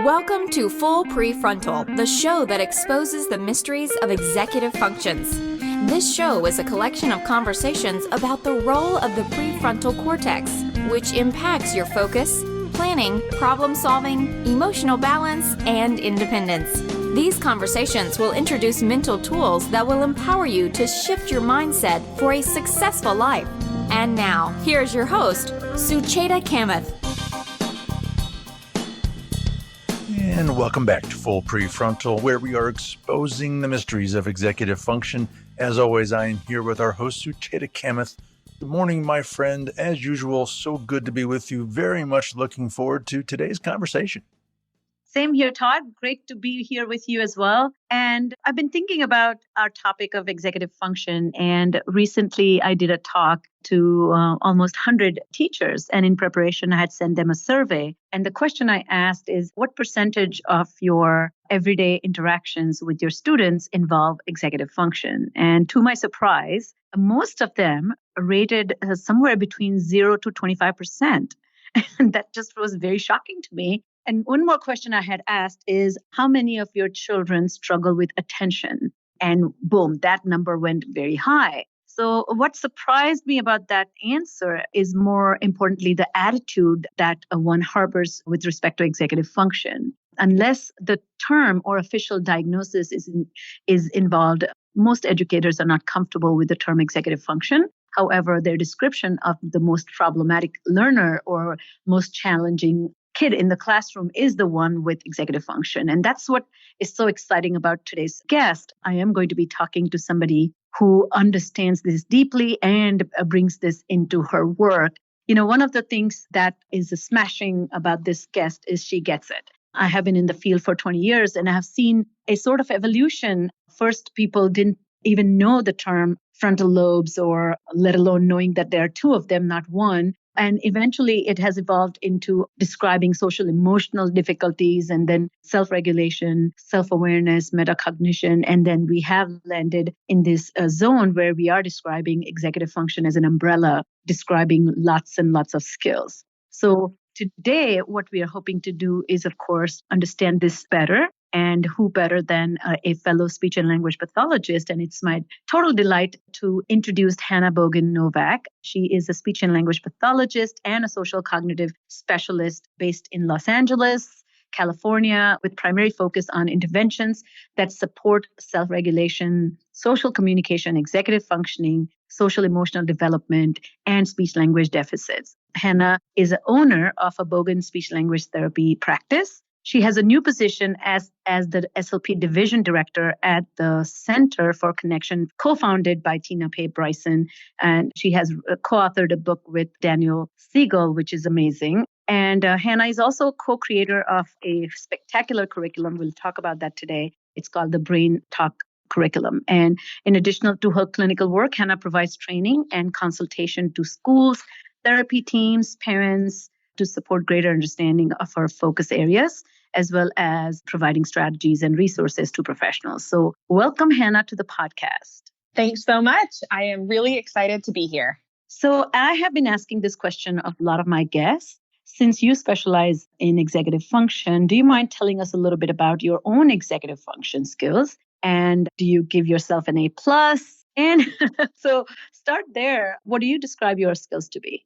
Welcome to Full Prefrontal, the show that exposes the mysteries of executive functions. This show is a collection of conversations about the role of the prefrontal cortex, which impacts your focus, planning, problem-solving, emotional balance, and independence. These conversations will introduce mental tools that will empower you to shift your mindset for a successful life. And now, here's your host, Sucheta Kamath. And welcome back to Full Prefrontal, where we are exposing the mysteries of executive function. As always, I am here with our host, Sucheta Kamath. Good morning, my friend. As usual, so good to be with you. Very much looking forward to today's conversation. Same here, Todd. Great to be here with you as well. And I've been thinking about our topic of executive function. And recently I did a talk to almost 100 teachers. And in preparation, I had sent them a survey. And the question I asked is, what percentage of your everyday interactions with your students involve executive function? And to my surprise, most of them rated somewhere between 0 to 25%. And that just was very shocking to me. And one more question I had asked is, how many of your children struggle with attention? And boom, that number went very high. So what surprised me about that answer is, more importantly, the attitude that one harbors with respect to executive function. Unless the term or official diagnosis is involved, most educators are not comfortable with the term executive function. However, their description of the most problematic learner or most challenging kid in the classroom is the one with executive function. And that's what is so exciting about today's guest. I am going to be talking to somebody who understands this deeply and brings this into her work. You know, one of the things that is smashing about this guest is she gets it. I have been in the field for 20 years and I have seen a sort of evolution. First, people didn't even know the term frontal lobes, or let alone knowing that there are two of them, not one. And eventually it has evolved into describing social emotional difficulties, and then self-regulation, self-awareness, metacognition. And then we have landed in this zone where we are describing executive function as an umbrella, describing lots and lots of skills. So today, what we are hoping to do is, of course, understand this better. And who better than a fellow speech and language pathologist? And it's my total delight to introduce Hanna Bogen Novak. She is a speech and language pathologist and a social cognitive specialist based in Los Angeles, California, with primary focus on interventions that support self-regulation, social communication, executive functioning, social emotional development, and speech language deficits. Hanna is the owner of a Bogen speech language therapy practice. She has a new position as the SLP division director at the Center for Connection, co-founded by Tina Pei Bryson. And she has co-authored a book with Daniel Siegel, which is amazing. And Hanna is also co-creator of a spectacular curriculum. We'll talk about that today. It's called the Brain Talk curriculum. And in addition to her clinical work, Hanna provides training and consultation to schools, therapy teams, parents, to support greater understanding of our focus areas, as well as providing strategies and resources to professionals. So welcome, Hanna, to the podcast. Thanks so much. I am really excited to be here. So I have been asking this question of a lot of my guests. Since you specialize in executive function, do you mind telling us a little bit about your own executive function skills? And do you give yourself an A+? And so start there. What do you describe your skills to be?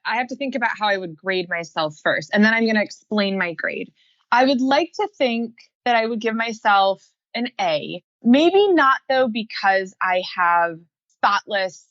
I have to think about how I would grade myself first, and then I'm going to explain my grade. I would like to think that I would give myself an A. Maybe not, though, because I have spotless,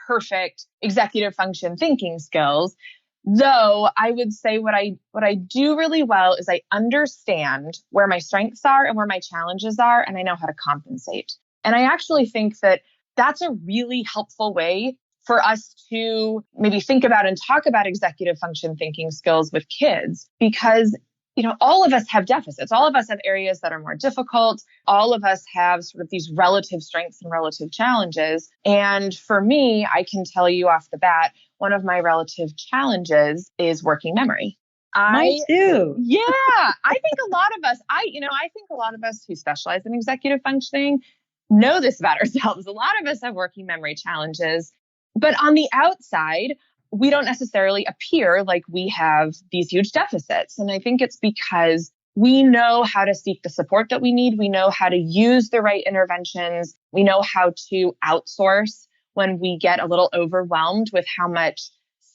perfect executive function thinking skills. Though I would say what I do really well is I understand where my strengths are and where my challenges are, and I know how to compensate. And I actually think that that's a really helpful way for us to maybe think about and talk about executive function thinking skills with kids, because, you know, all of us have deficits. All of us have areas that are more difficult. All of us have sort of these relative strengths and relative challenges. And for me, I can tell you off the bat, one of my relative challenges is working memory. Mine too. Yeah. I think a lot of us who specialize in executive functioning know this about ourselves. A lot of us have working memory challenges. But on the outside, we don't necessarily appear like we have these huge deficits. And I think it's because we know how to seek the support that we need. We know how to use the right interventions. We know how to outsource when we get a little overwhelmed with how much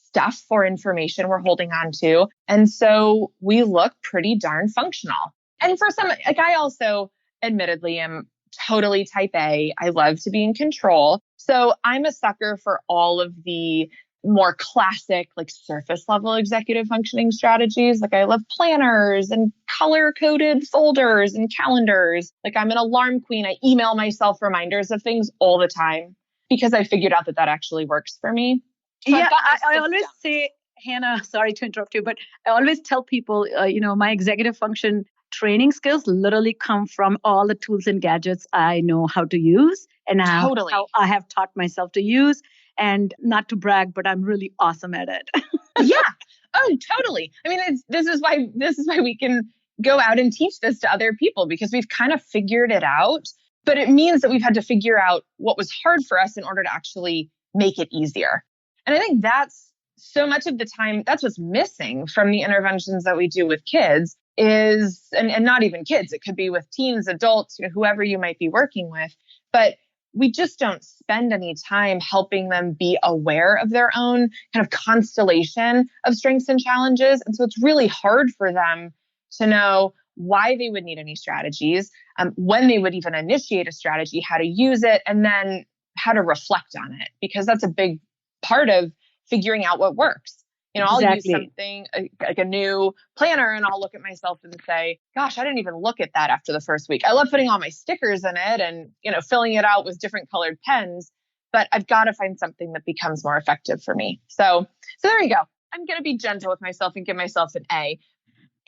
stuff or information we're holding on to. And so we look pretty darn functional. And for some, like I also admittedly am totally type A. I love to be in control. So I'm a sucker for all of the more classic, like surface level executive functioning strategies. Like I love planners and color coded folders and calendars. Like I'm an alarm queen. I email myself reminders of things all the time because I figured out that that actually works for me. So Yeah, I always say, Hannah, sorry to interrupt you, but I always tell people, my executive function training skills literally come from all the tools and gadgets I know how to use and how I have taught myself to use. And not to brag, but I'm really awesome at it. Yeah. Oh, totally. I mean, this is why we can go out and teach this to other people because we've kind of figured it out. But it means that we've had to figure out what was hard for us in order to actually make it easier. And I think that's so much of the time, that's what's missing from the interventions that we do with kids is, and not even kids, it could be with teens, adults, whoever you might be working with. But we just don't spend any time helping them be aware of their own kind of constellation of strengths and challenges. And so it's really hard for them to know why they would need any strategies, when they would even initiate a strategy, how to use it, and then how to reflect on it, because that's a big part of figuring out what works. I'll use something like a new planner and I'll look at myself and say, gosh, I didn't even look at that after the first week. I love putting all my stickers in it and, filling it out with different colored pens, but I've got to find something that becomes more effective for me. So there you go. I'm going to be gentle with myself and give myself an A.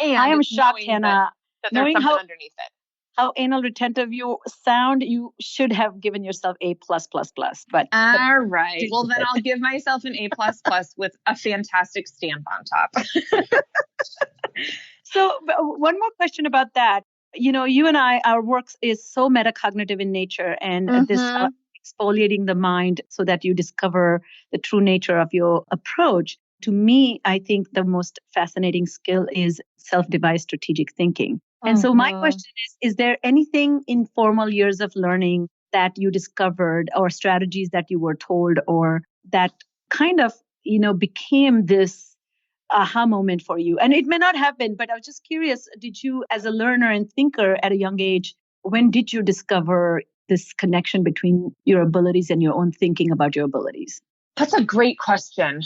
And I am shocked, Hannah, that there's something underneath it. How anal retentive you sound, you should have given yourself A+++. But all right. Well, then I'll give myself an A++ with a fantastic stamp on top. So one more question about that. You and I, our work is so metacognitive in nature, and this exfoliating the mind so that you discover the true nature of your approach. To me, I think the most fascinating skill is self-devised strategic thinking. And so my question is there anything in formal years of learning that you discovered or strategies that you were told or that kind of, became this aha moment for you? And it may not have been, but I was just curious, did you as a learner and thinker at a young age, when did you discover this connection between your abilities and your own thinking about your abilities? That's a great question.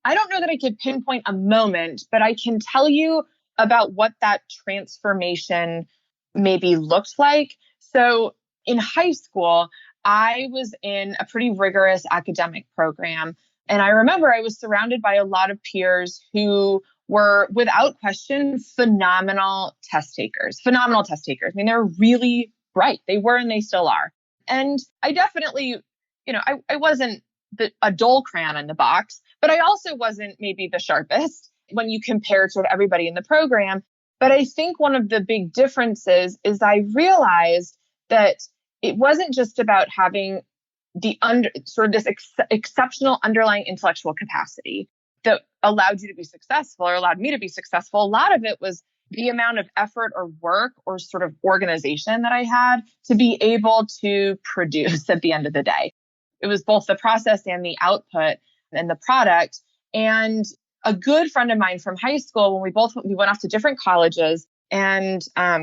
I don't know that I could pinpoint a moment, but I can tell you about what that transformation maybe looked like. So in high school, I was in a pretty rigorous academic program. And I remember I was surrounded by a lot of peers who were, without question, phenomenal test takers. I mean, they're really bright. They were and they still are. And I definitely, I wasn't a dull crayon in the box, but I also wasn't maybe the sharpest when you compare sort of everybody in the program. But I think one of the big differences is I realized that it wasn't just about having the this exceptional underlying intellectual capacity that allowed you to be successful or allowed me to be successful. A lot of it was the amount of effort or work or sort of organization that I had to be able to produce at the end of the day. It was both the process and the output and the product. And a good friend of mine from high school, when we went off to different colleges and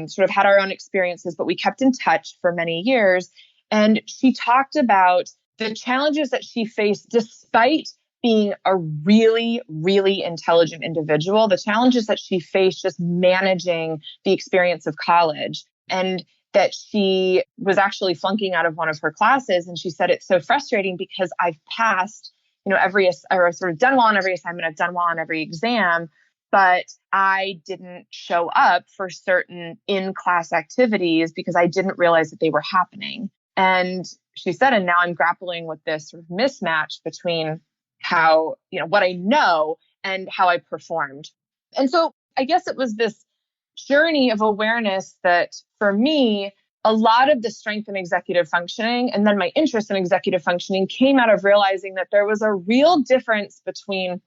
sort of had our own experiences, but we kept in touch for many years. And she talked about the challenges that she faced despite being a really, really intelligent individual, the challenges that she faced just managing the experience of college. And that she was actually flunking out of one of her classes. And she said, it's so frustrating because I've passed, sort of done well on every assignment, I've done well on every exam, but I didn't show up for certain in-class activities because I didn't realize that they were happening. And she said, and now I'm grappling with this sort of mismatch between how, what I know and how I performed. And so I guess it was this journey of awareness that for me, a lot of the strength in executive functioning and then my interest in executive functioning came out of realizing that there was a real difference between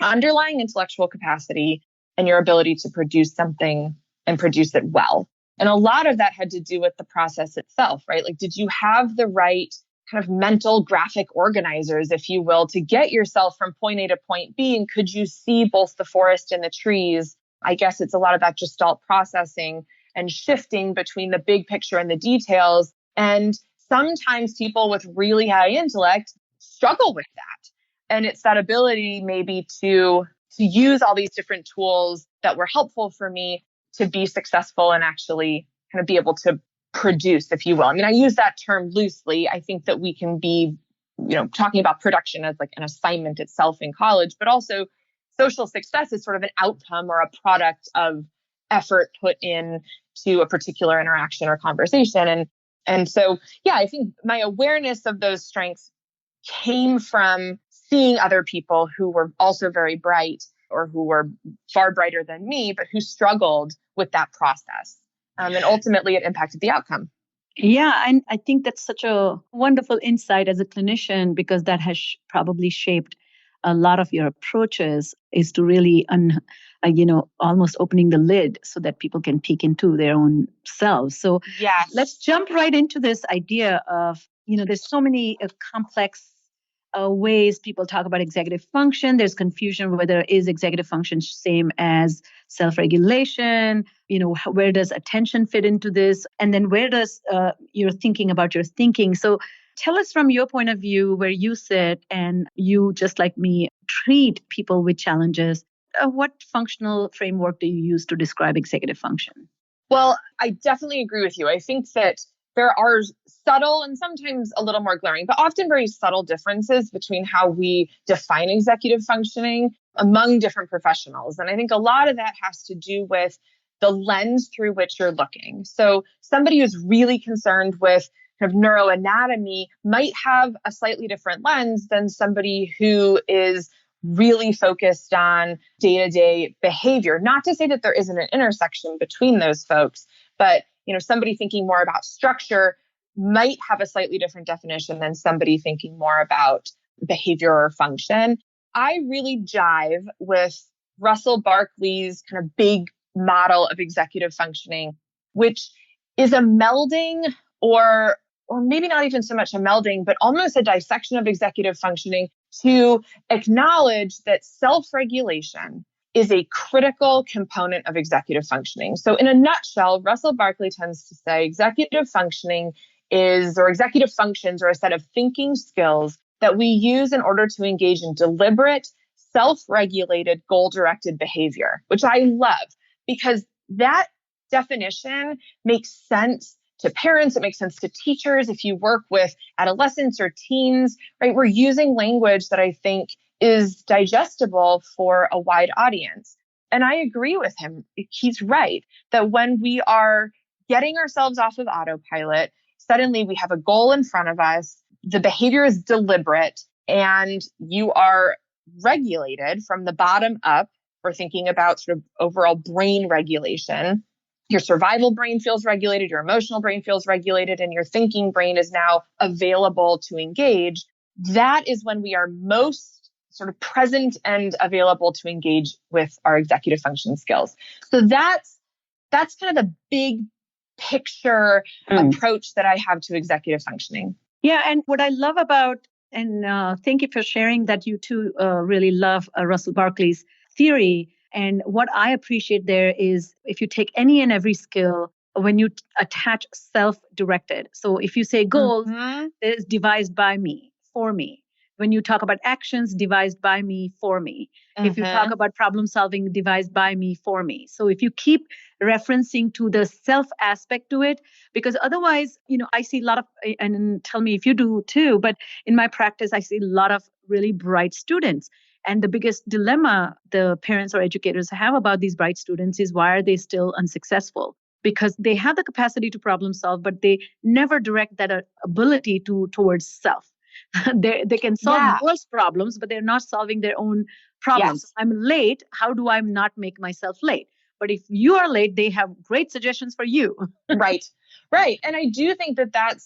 underlying intellectual capacity and your ability to produce something and produce it well. And a lot of that had to do with the process itself, right? Like, did you have the right kind of mental graphic organizers, if you will, to get yourself from point A to point B? And could you see both the forest and the trees? I guess it's a lot of that gestalt processing and shifting between the big picture and the details. And sometimes people with really high intellect struggle with that. And it's that ability maybe to use all these different tools that were helpful for me to be successful and actually kind of be able to produce, if you will. I mean, I use that term loosely. I think that we can be, talking about production as like an assignment itself in college, but also social success is sort of an outcome or a product of effort put in to a particular interaction or conversation. And so, yeah, I think my awareness of those strengths came from seeing other people who were also very bright or who were far brighter than me, but who struggled with that process. And ultimately it impacted the outcome. Yeah, and I think that's such a wonderful insight as a clinician, because that has probably shaped a lot of your approaches, is to really, almost opening the lid so that people can peek into their own selves. So yes, let's jump right into this idea of, there's so many complex ways people talk about executive function. There's confusion whether is executive function same as self-regulation, where does attention fit into this? And then where does your thinking about your thinking? So tell us from your point of view where you sit and you, just like me, treat people with challenges. What functional framework do you use to describe executive function? Well, I definitely agree with you. I think that there are subtle and sometimes a little more glaring, but often very subtle differences between how we define executive functioning among different professionals. And I think a lot of that has to do with the lens through which you're looking. So somebody who's really concerned with kind of neuroanatomy might have a slightly different lens than somebody who is really focused on day-to-day behavior. Not to say that there isn't an intersection between those folks, but somebody thinking more about structure might have a slightly different definition than somebody thinking more about behavior or function. I really jive with Russell Barkley's kind of big model of executive functioning, which is a melding or maybe not even so much a melding, but almost a dissection of executive functioning to acknowledge that self-regulation is a critical component of executive functioning. So in a nutshell, Russell Barkley tends to say executive functioning executive functions are a set of thinking skills that we use in order to engage in deliberate, self-regulated, goal-directed behavior, which I love because that definition makes sense to parents. It makes sense to teachers. If you work with adolescents or teens, right, we're using language that I think is digestible for a wide audience. And I agree with him. He's right that when we are getting ourselves off of autopilot, suddenly we have a goal in front of us. The behavior is deliberate and you are regulated from the bottom up. We're thinking about sort of overall brain regulation. Your survival brain feels regulated, your emotional brain feels regulated, and your thinking brain is now available to engage. That is when we are most sort of present and available to engage with our executive function skills. So that's kind of the big picture approach that I have to executive functioning. Yeah. And what I love about, and thank you for sharing that you too really love Russell Barkley's theory. And what I appreciate there is if you take any and every skill, when you attach self-directed. So if you say goals, is devised by me, for me. When you talk about actions, devised by me, for me. If you talk about problem solving, devised by me, for me. So if you keep referencing to the self aspect to it, because otherwise, I see a lot of, and tell me if you do too, but in my practice, I see a lot of really bright students. And the biggest dilemma the parents or educators have about these bright students is why are they still unsuccessful? Because they have the capacity to problem solve, but they never direct that ability towards self. They can solve worse problems, but they're not solving their own problems. Yes. I'm late. How do I not make myself late? But if you are late, they have great suggestions for you. Right. And I do think that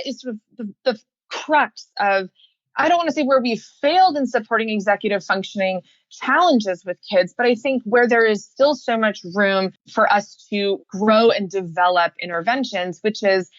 is sort of the crux of I don't want to say where we failed in supporting executive functioning challenges with kids, but I think where there is still so much room for us to grow and develop interventions, which is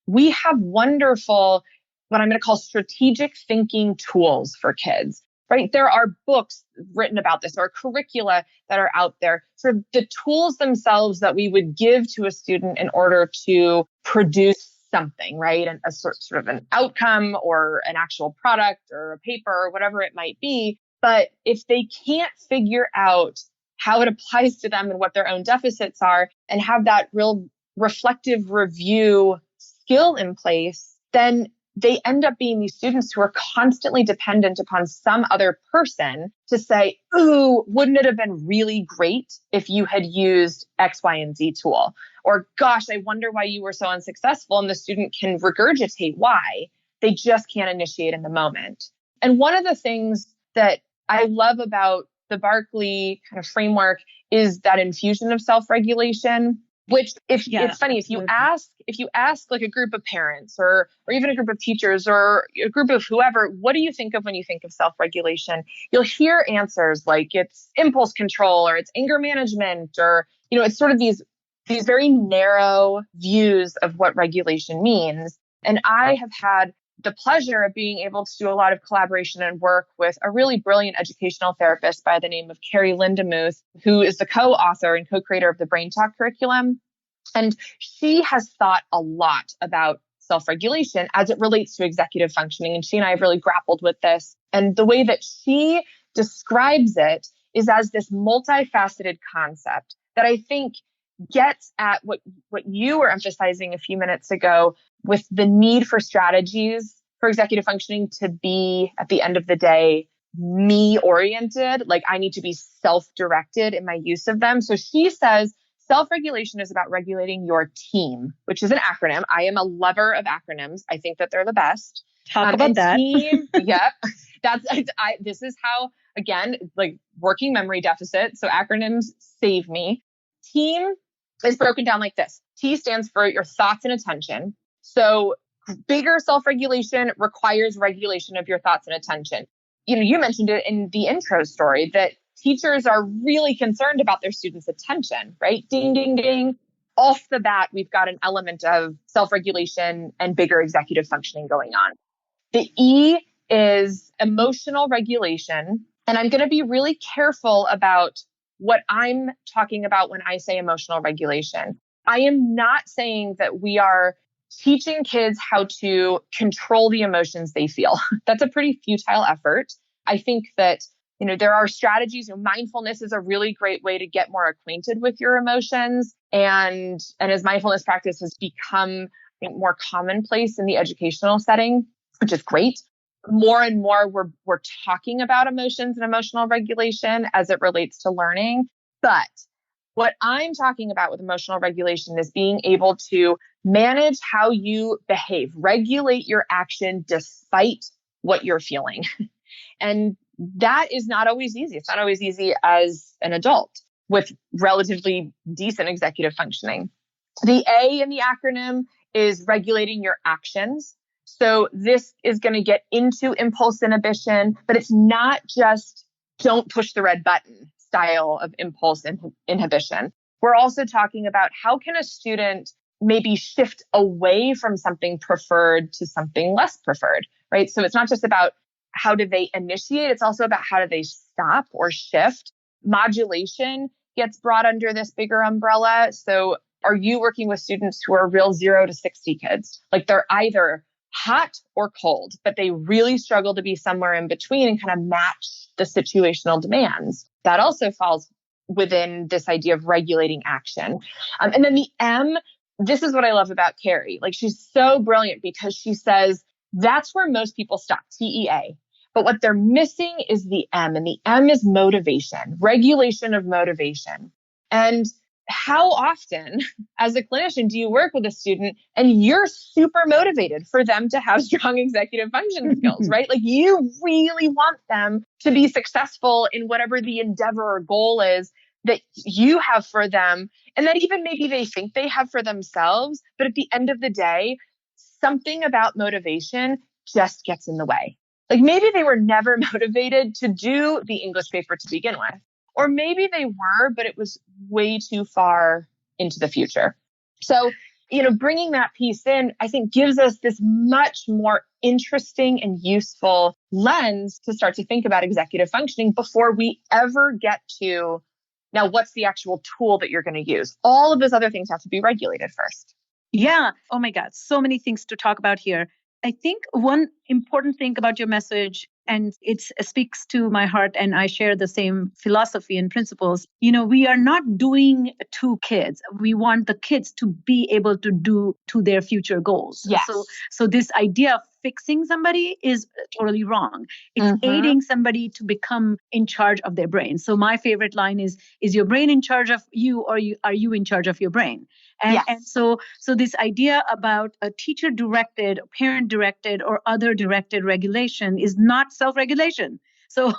we have wonderful, what I'm going to call strategic thinking tools for kids, right? There are books written about this or curricula that are out there. Sort of the tools themselves that we would give to a student in order to produce something, right? And a sort of an outcome or an actual product or a paper or whatever it might be. But if they can't figure out how it applies to them and what their own deficits are and have that real reflective review skill in place, then they end up being these students who are constantly dependent upon some other person to say, ooh, wouldn't it have been really great if you had used X, Y, and Z tool? Or gosh, I wonder why you were so unsuccessful. And the student can regurgitate why. They just can't initiate in the moment. And one of the things that I love about the Barkley kind of framework is that infusion of self-regulation. Which, it's funny, absolutely. if you ask like a group of parents or even a group of teachers or a group of whoever, what do you think of when you think of self-regulation? You'll hear answers like it's impulse control or it's anger management or, it's sort of these very narrow views of what regulation means. And I have had the pleasure of being able to do a lot of collaboration and work with a really brilliant educational therapist by the name of Carrie Lindemuth, who is the co-author and co-creator of the Brain Talk curriculum. And she has thought a lot about self-regulation as it relates to executive functioning. And she and I have really grappled with this. And the way that she describes it is as this multifaceted concept that I think gets at what you were emphasizing a few minutes ago with the need for strategies for executive functioning to be, at the end of the day, me-oriented. Like I need to be self-directed in my use of them. So she says self-regulation is about regulating your team, which is an acronym. I am a lover of acronyms. I think that they're the best. Talk about that. Team, yep. This is how, again, like working memory deficit. So acronyms save me. Team is broken down like this. T stands for your thoughts and attention. So bigger self-regulation requires regulation of your thoughts and attention. You mentioned it in the intro story that teachers are really concerned about their students' attention, right? Ding, ding, ding. Off the bat, we've got an element of self-regulation and bigger executive functioning going on. The E is emotional regulation. And I'm going to be really careful about what I'm talking about when I say emotional regulation. I am not saying that we are teaching kids how to control the emotions they feel. That's a pretty futile effort. I think that, there are strategies. Mindfulness is a really great way to get more acquainted with your emotions. And as mindfulness practice has become, I think, more commonplace in the educational setting, which is great. More and more, we're talking about emotions and emotional regulation as it relates to learning. But what I'm talking about with emotional regulation is being able to manage how you behave, regulate your action despite what you're feeling. And that is not always easy. It's not always easy as an adult with relatively decent executive functioning. The A in the acronym is regulating your actions. So this is going to get into impulse inhibition, but it's not just don't push the red button style of impulse inhibition. We're also talking about how can a student maybe shift away from something preferred to something less preferred, right? So it's not just about how do they initiate, it's also about how do they stop or shift. Modulation gets brought under this bigger umbrella. So are you working with students who are real 0 to 60 kids? Like they're either hot or cold, but they really struggle to be somewhere in between and kind of match the situational demands. That also falls within this idea of regulating action. And then the M, this is what I love about Carrie. Like she's so brilliant because she says that's where most people stop, TEA. But what they're missing is the M, and the M is motivation, regulation of motivation. And how often as a clinician do you work with a student and you're super motivated for them to have strong executive function skills, right? Like you really want them to be successful in whatever the endeavor or goal is that you have for them. And that even maybe they think they have for themselves. But at the end of the day, something about motivation just gets in the way. Like maybe they were never motivated to do the English paper to begin with, or maybe they were, but it was way too far into the future. So, bringing that piece in, I think gives us this much more interesting and useful lens to start to think about executive functioning before we ever get to, now what's the actual tool that you're going to use? All of those other things have to be regulated first. Yeah. Oh my God. So many things to talk about here. I think one important thing about your message, and it speaks to my heart, and I share the same philosophy and principles. We are not doing to kids. We want the kids to be able to do to their future goals. Yes. So this idea of fixing somebody is totally wrong. It's aiding somebody to become in charge of their brain. So my favorite line is your brain in charge of you, or are you in charge of your brain? And so this idea about a teacher directed, parent directed, or other directed regulation is not self-regulation. So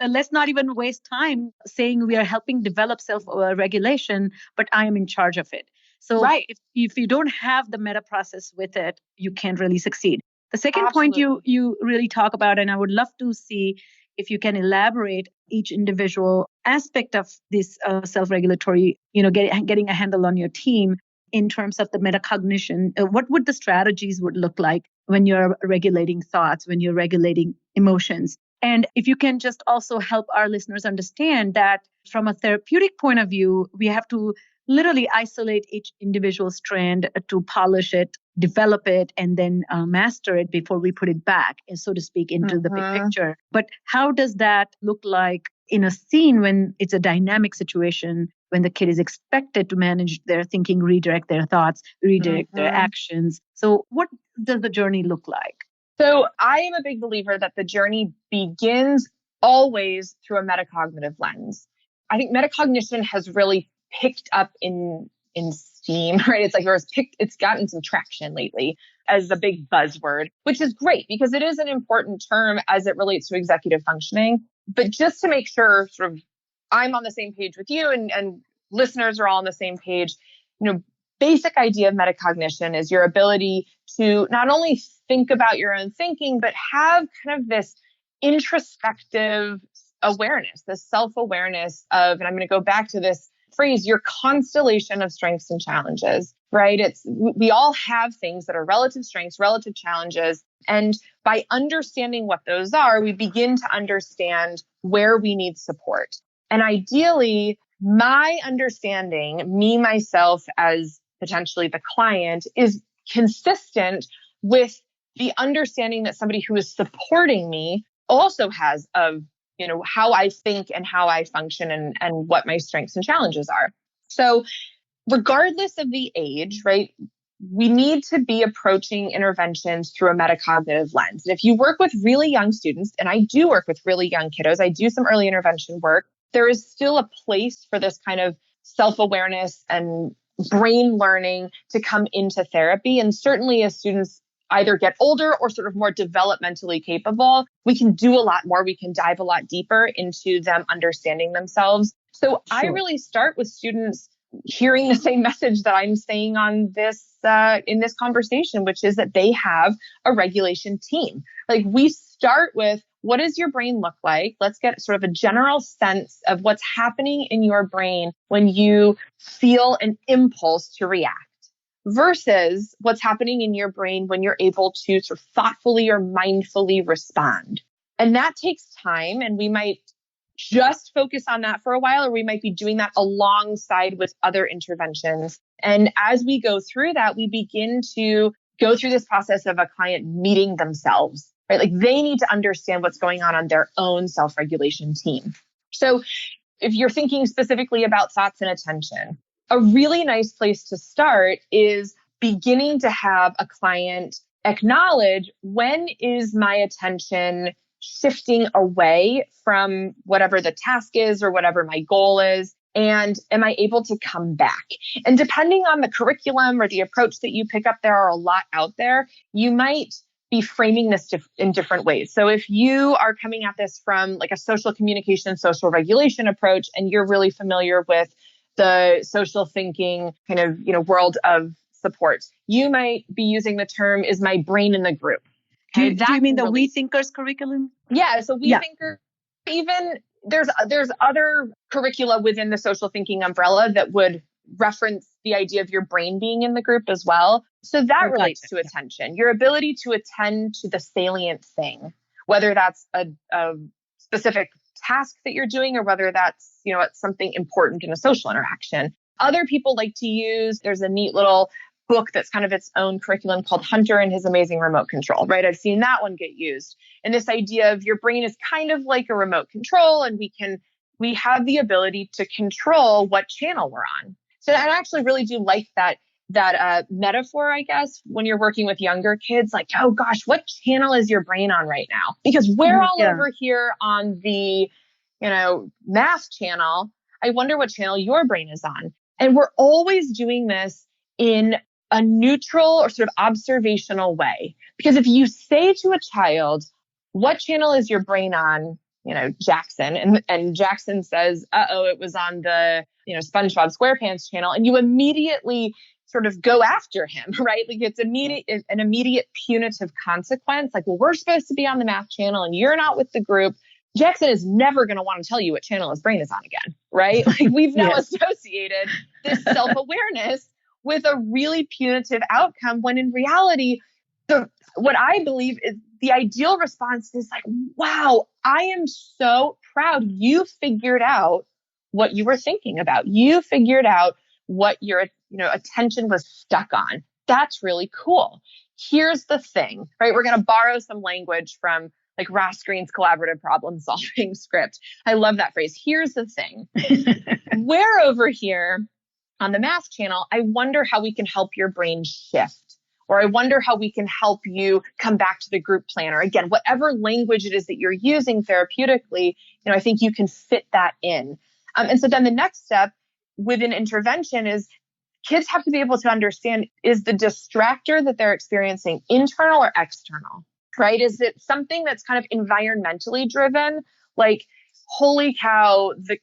let's not even waste time saying we are helping develop self-regulation, but I am in charge of it. So if you don't have the meta process with it, you can't really succeed. The second point you really talk about, and I would love to see if you can elaborate each individual aspect of this self-regulatory, getting a handle on your team in terms of the metacognition. What would the strategies would look like when you're regulating thoughts, when you're regulating emotions? And if you can just also help our listeners understand that from a therapeutic point of view, we have to literally isolate each individual strand to polish it, develop it, and then master it before we put it back, so to speak, into the big picture. But how does that look like in a scene when it's a dynamic situation, when the kid is expected to manage their thinking, redirect their thoughts, redirect their actions? So what does the journey look like? So I am a big believer that the journey begins always through a metacognitive lens. I think metacognition has really picked up in steam, right? It's like it's gotten some traction lately as a big buzzword, which is great because it is an important term as it relates to executive functioning. But just to make sure sort of I'm on the same page with you and listeners are all on the same page, basic idea of metacognition is your ability to not only think about your own thinking, but have kind of this introspective awareness, this self-awareness of, and I'm going to go back to this phrase, your constellation of strengths and challenges, right? We all have things that are relative strengths, relative challenges. And by understanding what those are, we begin to understand where we need support. And ideally, my understanding, me, myself, as potentially the client, is consistent with the understanding that somebody who is supporting me also has of how I think and how I function and what my strengths and challenges are. So regardless of the age, right, we need to be approaching interventions through a metacognitive lens. And if you work with really young students, and I do work with really young kiddos, I do some early intervention work, there is still a place for this kind of self-awareness and brain learning to come into therapy. And certainly as students either get older or sort of more developmentally capable, we can do a lot more. We can dive a lot deeper into them understanding themselves. So I really start with students hearing the same message that I'm saying on this in this conversation, which is that they have a regulation team. Like we start with, what does your brain look like? Let's get sort of a general sense of what's happening in your brain when you feel an impulse to react, versus what's happening in your brain when you're able to sort of thoughtfully or mindfully respond. And that takes time, and we might just focus on that for a while, or we might be doing that alongside with other interventions. And as we go through that, we begin to go through this process of a client meeting themselves, right? Like they need to understand what's going on their own self-regulation team. So if you're thinking specifically about thoughts and attention, a really nice place to start is beginning to have a client acknowledge, when is my attention shifting away from whatever the task is or whatever my goal is? And am I able to come back? And depending on the curriculum or the approach that you pick up, there are a lot out there. You might be framing this in different ways. So if you are coming at this from like a social communication, social regulation approach, and you're really familiar with the social thinking kind of, world of support, you might be using the term, is my brain in the group? Do you mean the really... We Thinkers curriculum? Yeah. So We Thinker, even there's other curricula within the social thinking umbrella that would reference the idea of your brain being in the group as well. So that relates to attention, your ability to attend to the salient thing, whether that's a specific task that you're doing or whether that's, it's something important in a social interaction. Other people like to use, there's a neat little book that's kind of its own curriculum called Hunter and His Amazing Remote Control, right? I've seen that one get used. And this idea of your brain is kind of like a remote control, and we have the ability to control what channel we're on. So I actually really do like that metaphor, I guess, when you're working with younger kids, like, oh gosh, what channel is your brain on right now? Because we're all over here on the, math channel. I wonder what channel your brain is on. And we're always doing this in a neutral or sort of observational way. Because if you say to a child, what channel is your brain on, Jackson, and Jackson says, it was on the, SpongeBob SquarePants channel, and you immediately sort of go after him, right? Like it's an immediate punitive consequence. Like, well, we're supposed to be on the math channel and you're not with the group. Jackson is never going to want to tell you what channel his brain is on again, right? Like we've now associated this self-awareness with a really punitive outcome, when in reality, what I believe is the ideal response is like, wow, I am so proud you figured out what you were thinking about. You figured out what your attention was stuck on. That's really cool. Here's the thing, right? We're going to borrow some language from like Ross Green's collaborative problem solving script. I love that phrase. Here's the thing. We're over here on the math channel. I wonder how we can help your brain shift, or I wonder how we can help you come back to the group planner. Again, whatever language it is that you're using therapeutically, I think you can fit that in. And so then the next step within intervention is kids have to be able to understand, is the distractor that they're experiencing internal or external, right? Is it something that's kind of environmentally driven? Like, holy cow, the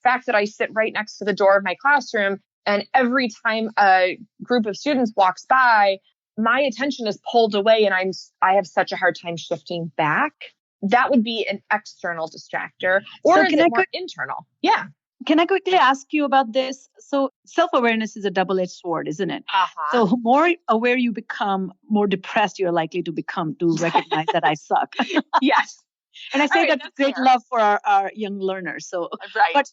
fact that I sit right next to the door of my classroom, and every time a group of students walks by, my attention is pulled away and I have such a hard time shifting back. That would be an external distractor. Or is it more internal? Yeah. Can I quickly ask you about this? So self-awareness is a double-edged sword, isn't it? Uh-huh. So more aware you become, more depressed you're likely to become to recognize that I suck. Yes. And I say that with great love for our young learners. So, right.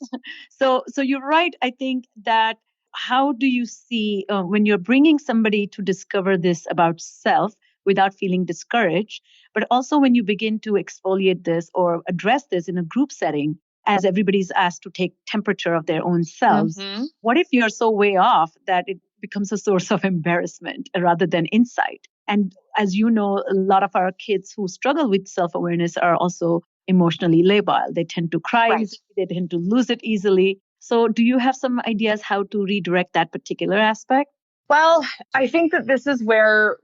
So you're right. I think that how do you see when you're bringing somebody to discover this about self without feeling discouraged, but also when you begin to exfoliate this or address this in a group setting, as everybody's asked to take temperature of their own selves, what if you're so way off that it becomes a source of embarrassment rather than insight? And as you know, a lot of our kids who struggle with self-awareness are also emotionally labile. They tend to cry easily, they tend to lose it easily. So do you have some ideas how to redirect that particular aspect? Well, I think that this is where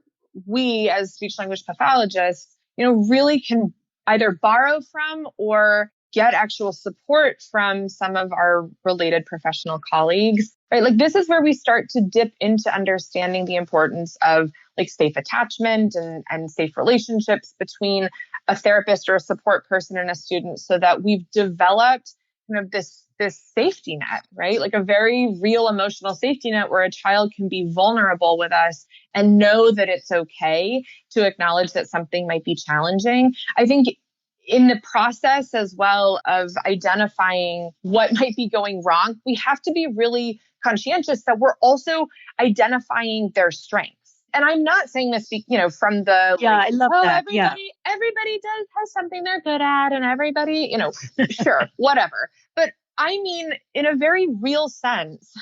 we as speech language pathologists, really can either borrow from or get actual support from some of our related professional colleagues, right? Like this is where we start to dip into understanding the importance of like safe attachment and safe relationships between a therapist or a support person and a student, so that we've developed kind of this safety net, right? Like a very real emotional safety net where a child can be vulnerable with us and know that it's okay to acknowledge that something might be challenging. I think in the process as well of identifying what might be going wrong, we have to be really conscientious that we're also identifying their strengths. And I'm not saying this, from the, I love that. Everybody has something they're good at, and everybody, sure, whatever. But I mean, in a very real sense,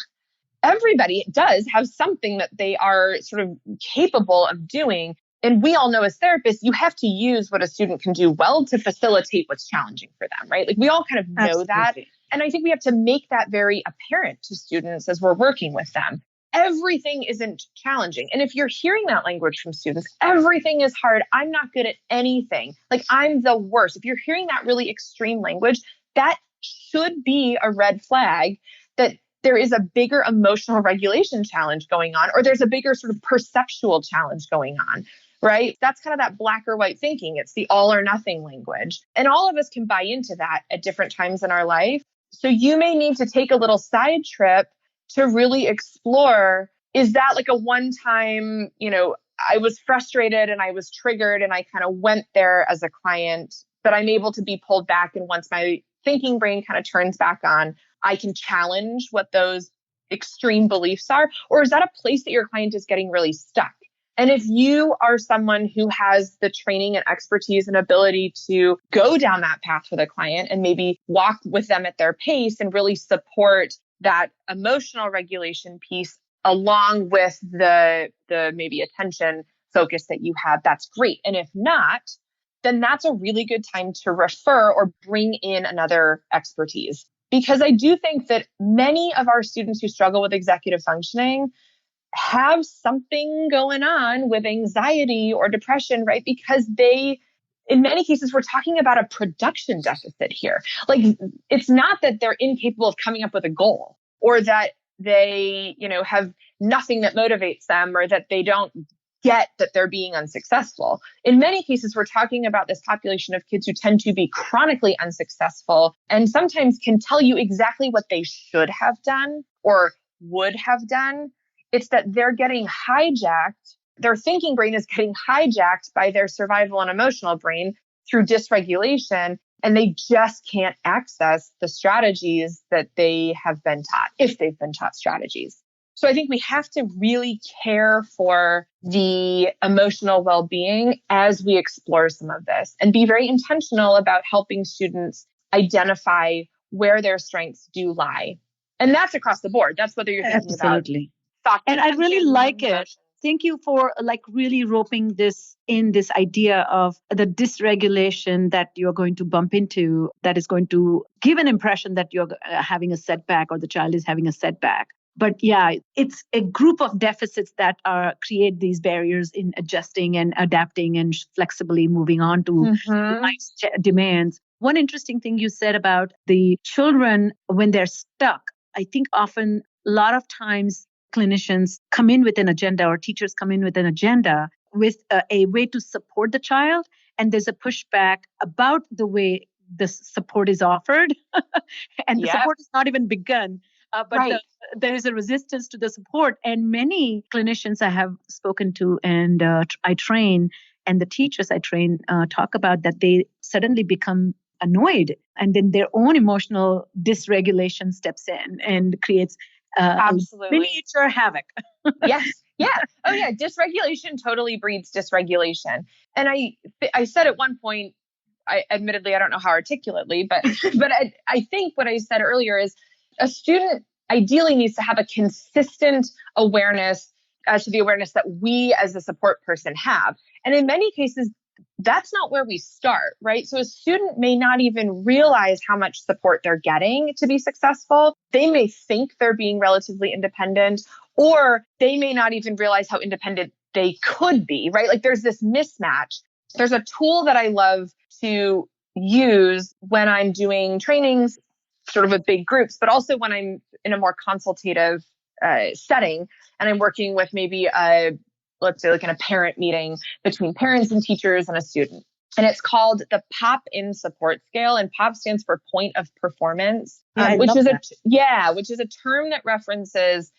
everybody does have something that they are sort of capable of doing. And we all know as therapists, you have to use what a student can do well to facilitate what's challenging for them, right? Like we all kind of know that. And I think we have to make that very apparent to students as we're working with them. Everything isn't challenging. And if you're hearing that language from students, everything is hard. I'm not good at anything. Like I'm the worst. If you're hearing that really extreme language, that should be a red flag that there is a bigger emotional regulation challenge going on, or there's a bigger sort of perceptual challenge going on. right? That's kind of that black or white thinking. It's the all or nothing language. And all of us can buy into that at different times in our life. So you may need to take a little side trip to really explore, is that like a one-time, I was frustrated and I was triggered and I kind of went there as a client, but I'm able to be pulled back. And once my thinking brain kind of turns back on, I can challenge what those extreme beliefs are. Or is that a place that your client is getting really stuck? And if you are someone who has the training and expertise and ability to go down that path for the client and maybe walk with them at their pace and really support that emotional regulation piece along with the maybe attention focus that you have, that's great. And if not, then that's a really good time to refer or bring in another expertise. Because I do think that many of our students who struggle with executive functioning have something going on with anxiety or depression, right? Because in many cases, we're talking about a production deficit here. Like, it's not that they're incapable of coming up with a goal or that they, have nothing that motivates them or that they don't get that they're being unsuccessful. In many cases, we're talking about this population of kids who tend to be chronically unsuccessful and sometimes can tell you exactly what they should have done or would have done. It's that they're getting hijacked. Their thinking brain is getting hijacked by their survival and emotional brain through dysregulation, and they just can't access the strategies that they have been taught, if they've been taught strategies. So I think we have to really care for the emotional well-being as we explore some of this and be very intentional about helping students identify where their strengths do lie. And that's across the board. That's whether you're thinking Absolutely. about And I really like it. Thank you for really roping this idea of the dysregulation that you're going to bump into, that is going to give an impression that you're having a setback or the child is having a setback. But yeah, it's a group of deficits that create these barriers in adjusting and adapting and flexibly moving on to life's demands. One interesting thing you said about the children when they're stuck, I think often a lot of times clinicians come in with an agenda or teachers come in with an agenda with a way to support the child. And there's a pushback about the way the support is offered. And the support is not even begun. But there is a resistance to the support. And many clinicians I have spoken to and I train, and the teachers I train talk about that they suddenly become annoyed. And then their own emotional dysregulation steps in and creates absolutely miniature havoc. Yes. Yeah. Oh, yeah. Dysregulation totally breeds dysregulation. And I said at one point, admittedly, I don't know how articulately, but I think what I said earlier is a student ideally needs to have a consistent awareness to the awareness that we as a support person have. And in many cases, that's not where we start, right? So a student may not even realize how much support they're getting to be successful. They may think they're being relatively independent, or they may not even realize how independent they could be, right? Like there's this mismatch. There's a tool that I love to use when I'm doing trainings, sort of with big groups, but also when I'm in a more consultative setting and I'm working with maybe let's say like in a parent meeting between parents and teachers and a student. And it's called the POP-in support scale. And POP stands for point of performance, which is a term that references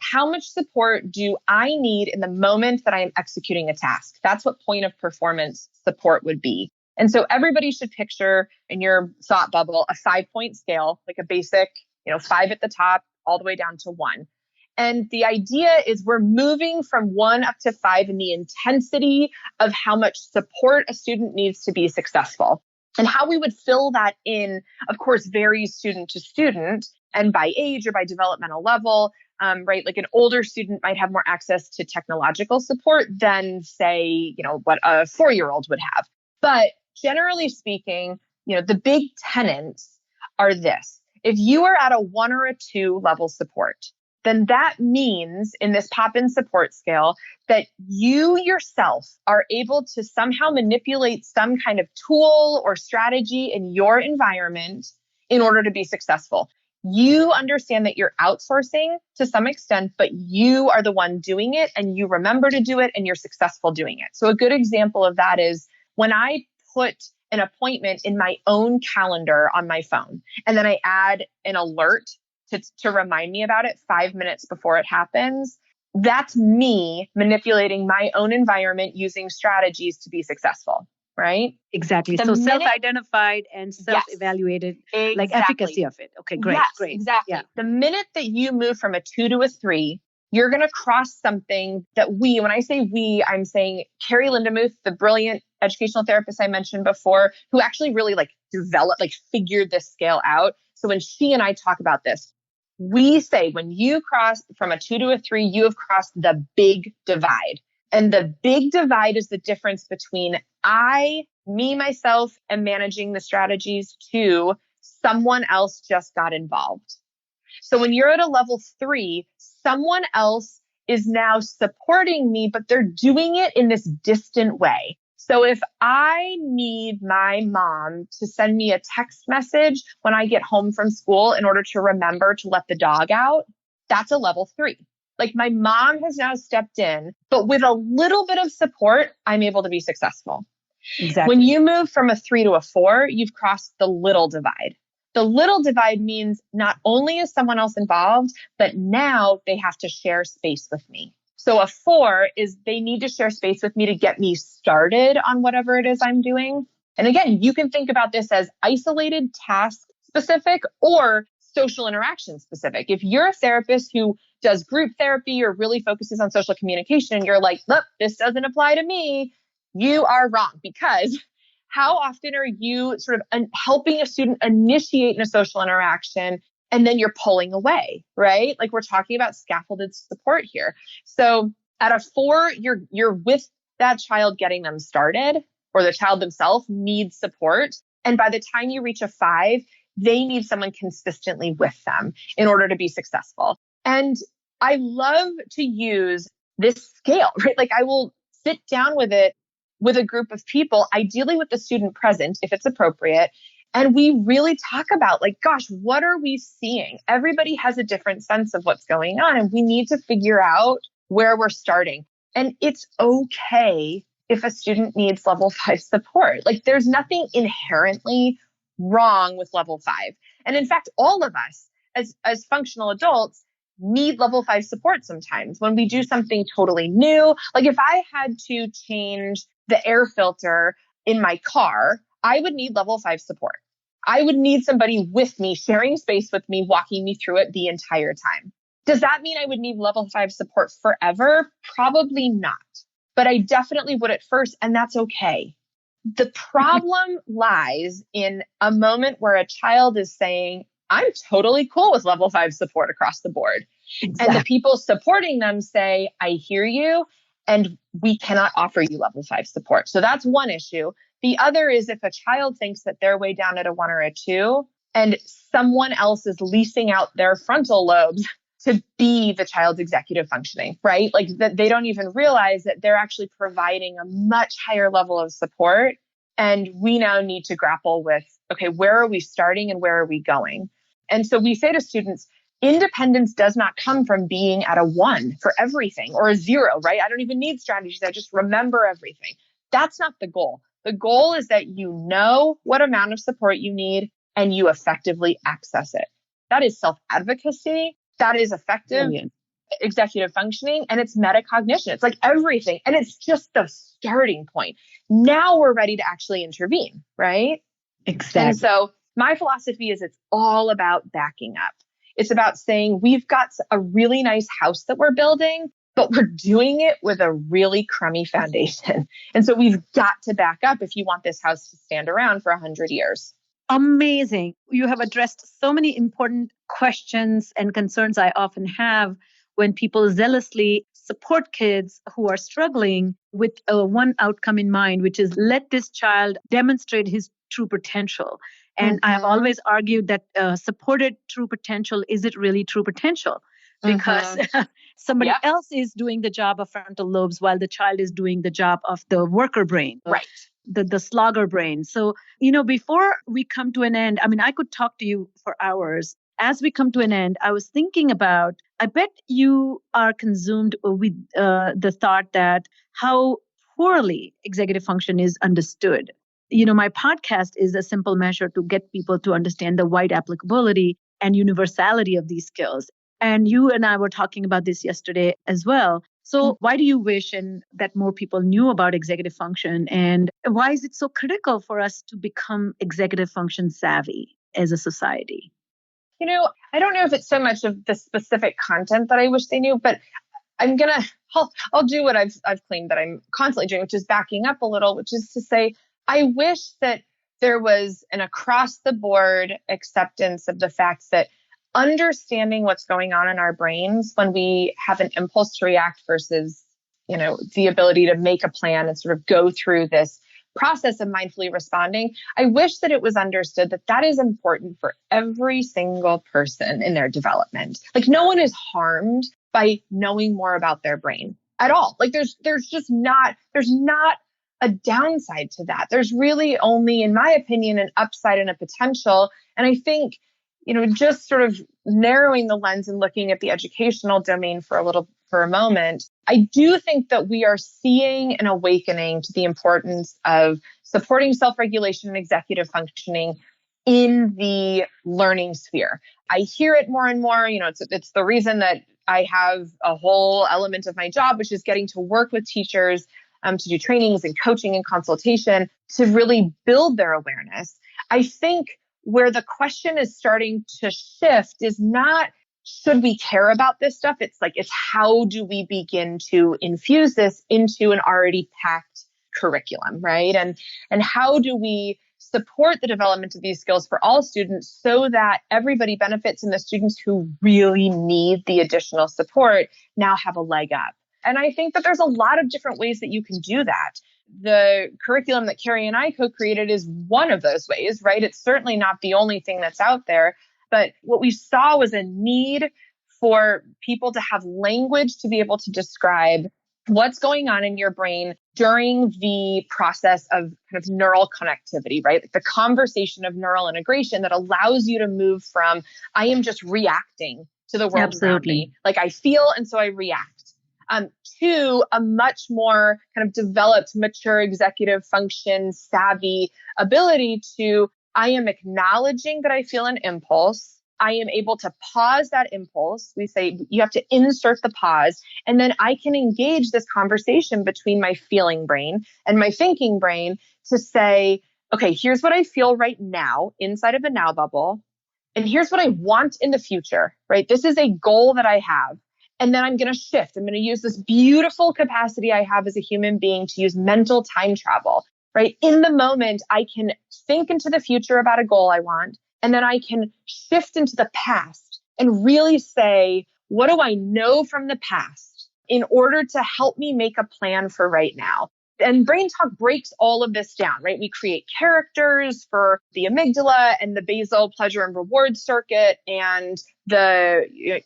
how much support do I need in the moment that I am executing a task. That's what point of performance support would be. And so everybody should picture in your thought bubble a 5-point scale, like a basic, 5 at the top all the way down to 1. And the idea is we're moving from 1 up to 5 in the intensity of how much support a student needs to be successful. And how we would fill that in, of course, varies student to student and by age or by developmental level, right? Like an older student might have more access to technological support than, say, what a 4-year-old would have. But generally speaking, the big tenets are this. If you are at a 1 or a 2 level support, then that means in this pop-in support scale that you yourself are able to somehow manipulate some kind of tool or strategy in your environment in order to be successful. You understand that you're outsourcing to some extent, but you are the one doing it and you remember to do it and you're successful doing it. So a good example of that is when I put an appointment in my own calendar on my phone, and then I add an alert to remind me about it 5 minutes before it happens. That's me manipulating my own environment using strategies to be successful, right? Exactly. So self-identified and self-evaluated, like efficacy of it. Okay, great. Yes, great. Exactly. Yeah. The minute that you move from a 2 to a 3, you're going to cross something that when I say we, I'm saying Carrie Lindemuth, the brilliant educational therapist I mentioned before, who actually really figured this scale out. So when she and I talk about this, we say when you cross from a 2 to a 3, you have crossed the big divide. And the big divide is the difference between myself, am managing the strategies to someone else just got involved. So when you're at a level 3, someone else is now supporting me, but they're doing it in this distant way. So if I need my mom to send me a text message when I get home from school in order to remember to let the dog out, that's a level 3. Like my mom has now stepped in, but with a little bit of support, I'm able to be successful. Exactly. When you move from a 3 to a 4, you've crossed the little divide. The little divide means not only is someone else involved, but now they have to share space with me. So a 4 is they need to share space with me to get me started on whatever it is I'm doing. And again, you can think about this as isolated task specific or social interaction specific. If you're a therapist who does group therapy or really focuses on social communication, and you're like, look, this doesn't apply to me, you are wrong. Because how often are you sort of helping a student initiate in a social interaction and then you're pulling away, right? Like we're talking about scaffolded support here. So at a 4, you're with that child getting them started, or the child themselves needs support. And by the time you reach a 5, they need someone consistently with them in order to be successful. And I love to use this scale, right? Like I will sit down with it with a group of people, ideally with the student present, if it's appropriate. And we really talk about like, gosh, what are we seeing? Everybody has a different sense of what's going on, and we need to figure out where we're starting. And it's okay if a student needs level 5 support. Like there's nothing inherently wrong with level 5. And in fact, all of us as functional adults need level 5 support sometimes when we do something totally new. Like if I had to change the air filter in my car, I would need level 5 support. I would need somebody with me, sharing space with me, walking me through it the entire time. Does that mean I would need level 5 support forever? Probably not. But I definitely would at first, and that's okay. The problem lies in a moment where a child is saying, I'm totally cool with level 5 support across the board. Exactly. And the people supporting them say, I hear you, and we cannot offer you level 5 support. So that's one issue. The other is if a child thinks that they're way down at a 1 or a 2, and someone else is leasing out their frontal lobes to be the child's executive functioning, right? Like that they don't even realize that they're actually providing a much higher level of support. And we now need to grapple with, okay, where are we starting and where are we going? And so we say to students, independence does not come from being at a 1 for everything or a 0, right? I don't even need strategies. I just remember everything. That's not the goal. The goal is that you know what amount of support you need and you effectively access it. That is self-advocacy. That is effective executive functioning, and it's metacognition. It's like everything. And it's just the starting point. Now we're ready to actually intervene, right? Exactly. And so my philosophy is it's all about backing up. It's about saying we've got a really nice house that we're building, but we're doing it with a really crummy foundation. And so we've got to back up if you want this house to stand around for 100 years. Amazing. You have addressed so many important questions and concerns I often have when people zealously support kids who are struggling with one outcome in mind, which is let this child demonstrate his true potential. And I have always argued that supported true potential, is it really true potential? Because somebody else is doing the job of frontal lobes while the child is doing the job of the worker brain. Right. The slogger brain. So, before we come to an end, I mean, I could talk to you for hours, as we come to an end, I was thinking about, I bet you are consumed with the thought that how poorly executive function is understood. My podcast is a simple measure to get people to understand the wide applicability and universality of these skills. And you and I were talking about this yesterday as well. So why do you wish that more people knew about executive function? And why is it so critical for us to become executive function savvy as a society? I don't know if it's so much of the specific content that I wish they knew, but I'll do what I've claimed that I'm constantly doing, which is backing up a little, which is to say, I wish that there was an across the board acceptance of the fact that understanding what's going on in our brains when we have an impulse to react versus, the ability to make a plan and sort of go through this process of mindfully responding. I wish that it was understood that that is important for every single person in their development. Like no one is harmed by knowing more about their brain at all. Like there's not a downside to that. There's really only, in my opinion, an upside and a potential. And I think, just sort of narrowing the lens and looking at the educational domain for a moment, I do think that we are seeing an awakening to the importance of supporting self-regulation and executive functioning in the learning sphere. I hear it more and more. It's the reason that I have a whole element of my job, which is getting to work with teachers to do trainings and coaching and consultation to really build their awareness. I think where the question is starting to shift is not, should we care about this stuff? It's how do we begin to infuse this into an already packed curriculum, right? And how do we support the development of these skills for all students so that everybody benefits and the students who really need the additional support now have a leg up? And I think that there's a lot of different ways that you can do that. The curriculum that Carrie and I co-created is one of those ways, right? It's certainly not the only thing that's out there. But what we saw was a need for people to have language to be able to describe what's going on in your brain during the process of kind of neural connectivity, right? The conversation of neural integration that allows you to move from, I am just reacting to the world around me. Like I feel, and so I react. To a much more kind of developed, mature executive function, savvy ability to, I am acknowledging that I feel an impulse. I am able to pause that impulse. We say you have to insert the pause, and then I can engage this conversation between my feeling brain and my thinking brain to say, okay, here's what I feel right now inside of a now bubble. And here's what I want in the future, right? This is a goal that I have. And then I'm going to shift. I'm going to use this beautiful capacity I have as a human being to use mental time travel, right? In the moment, I can think into the future about a goal I want, and then I can shift into the past and really say, what do I know from the past in order to help me make a plan for right now? And Brain Talk breaks all of this down, right? We create characters for the amygdala and the basal pleasure and reward circuit and the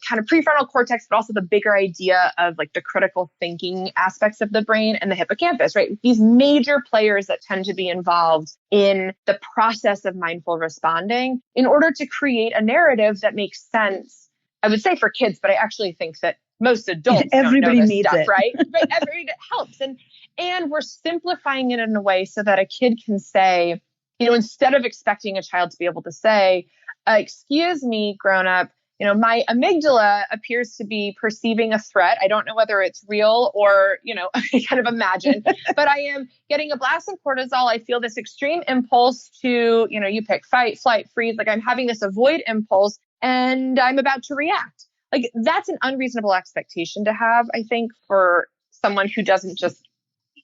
kind of prefrontal cortex, but also the bigger idea of like the critical thinking aspects of the brain and the hippocampus, right? These major players that tend to be involved in the process of mindful responding in order to create a narrative that makes sense, I would say for kids, but I actually think that most adults everybody don't know this needs stuff, it. right? It helps. And we're simplifying it in a way so that a kid can say, instead of expecting a child to be able to say, excuse me, grown up, my amygdala appears to be perceiving a threat. I don't know whether it's real or, kind of imagine, but I am getting a blast of cortisol. I feel this extreme impulse to, you pick fight, flight, freeze. Like I'm having this avoid impulse and I'm about to react. Like that's an unreasonable expectation to have, I think, for someone who doesn't just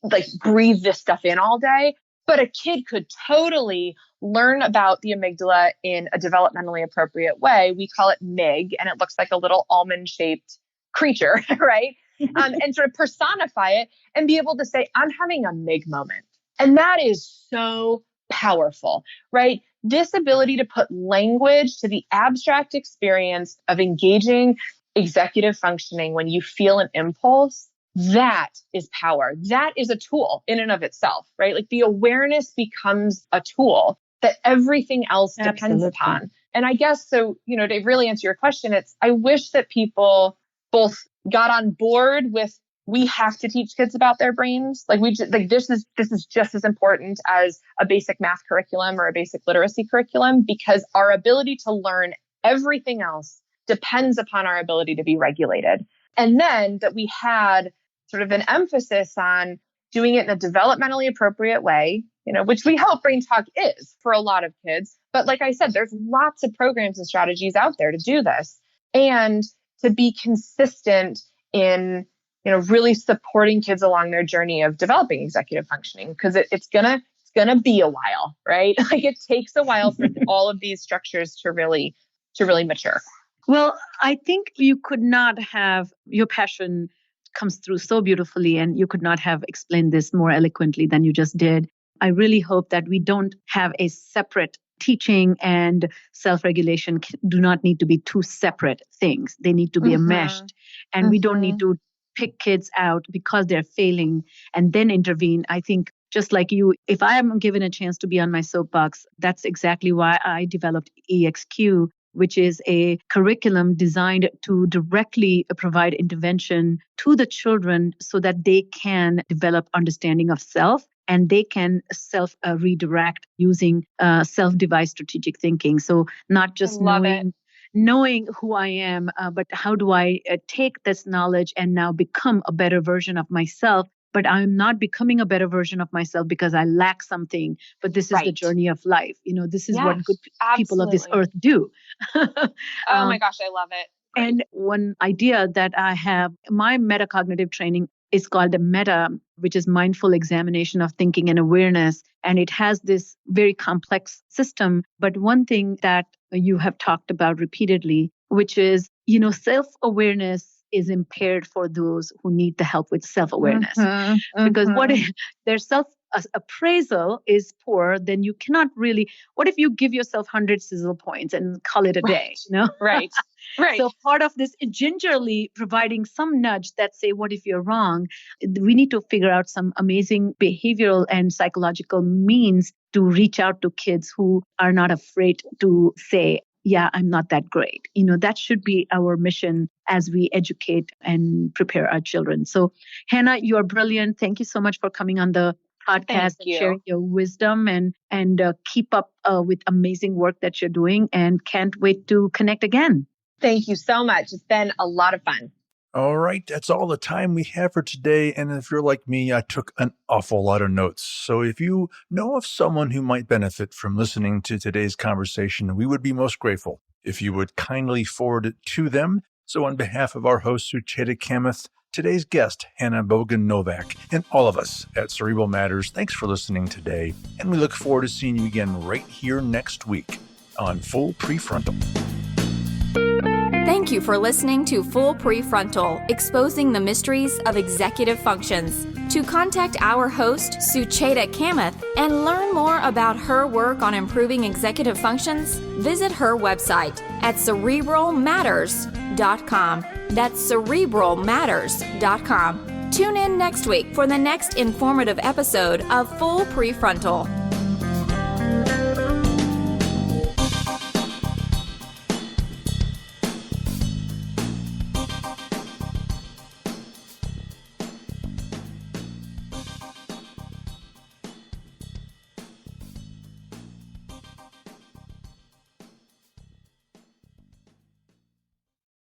like breathe this stuff in all day. But a kid could totally learn about the amygdala in a developmentally appropriate way. We call it MIG, and it looks like a little almond-shaped creature, right? And sort of personify it and be able to say, I'm having a MIG moment. And that is so powerful, right? This ability to put language to the abstract experience of engaging executive functioning when you feel an impulse, that is power. That is a tool in and of itself, right? Like the awareness becomes a tool that everything else depends upon. And I guess, so, to really answer your question, I wish that people both got on board with, we have to teach kids about their brains. This is just as important as a basic math curriculum or a basic literacy curriculum, because our ability to learn everything else depends upon our ability to be regulated. And then that we had sort of an emphasis on doing it in a developmentally appropriate way, which we hope Brain Talk is for a lot of kids. But like I said, there's lots of programs and strategies out there to do this, and to be consistent in, really supporting kids along their journey of developing executive functioning, because it's gonna be a while, right? It takes a while for all of these structures to really mature. Well, I think you could not have, your passion comes through so beautifully, and you could not have explained this more eloquently than you just did. I really hope that we don't have a separate teaching and self-regulation do not need to be two separate things. They need to be enmeshed, and we don't need to pick kids out because they're failing and then intervene. I think just like you, if I am given a chance to be on my soapbox, that's exactly why I developed EXQ, which is a curriculum designed to directly provide intervention to the children so that they can develop understanding of self, and they can self-redirect using self-devised strategic thinking. So not just knowing who I am, but how do I take this knowledge and now become a better version of myself? But I'm not becoming a better version of myself because I lack something. But this is the journey of life. This is what good people of this earth do. Oh my gosh, I love it. Great. And one idea that I have, my metacognitive training is called the META, which is mindful examination of thinking and awareness. And it has this very complex system. But one thing that you have talked about repeatedly, which is, self-awareness is impaired for those who need the help with self-awareness. Because what if their self-appraisal is poor, then you cannot really, what if you give yourself 100 sizzle points and call it a day, Right. So part of this gingerly providing some nudge that say, what if you're wrong? We need to figure out some amazing behavioral and psychological means to reach out to kids who are not afraid to say, yeah, I'm not that great. That should be our mission as we educate and prepare our children. So Hanna, you are brilliant. Thank you so much for coming on the podcast and sharing your wisdom, and keep up with amazing work that you're doing, and can't wait to connect again. Thank you so much. It's been a lot of fun. All right, that's all the time we have for today. And if you're like me, I took an awful lot of notes. So if you know of someone who might benefit from listening to today's conversation, we would be most grateful if you would kindly forward it to them. So on behalf of our host, Sucheta Kamath, today's guest, Hanna Bogen Novak, and all of us at Cerebral Matters, thanks for listening today. And we look forward to seeing you again right here next week on Full Prefrontal. Thank you for listening to Full Prefrontal, exposing the mysteries of executive functions. To contact our host, Sucheta Kamath, and learn more about her work on improving executive functions, visit her website at cerebralmatters.com. That's cerebralmatters.com. Tune in next week for the next informative episode of Full Prefrontal.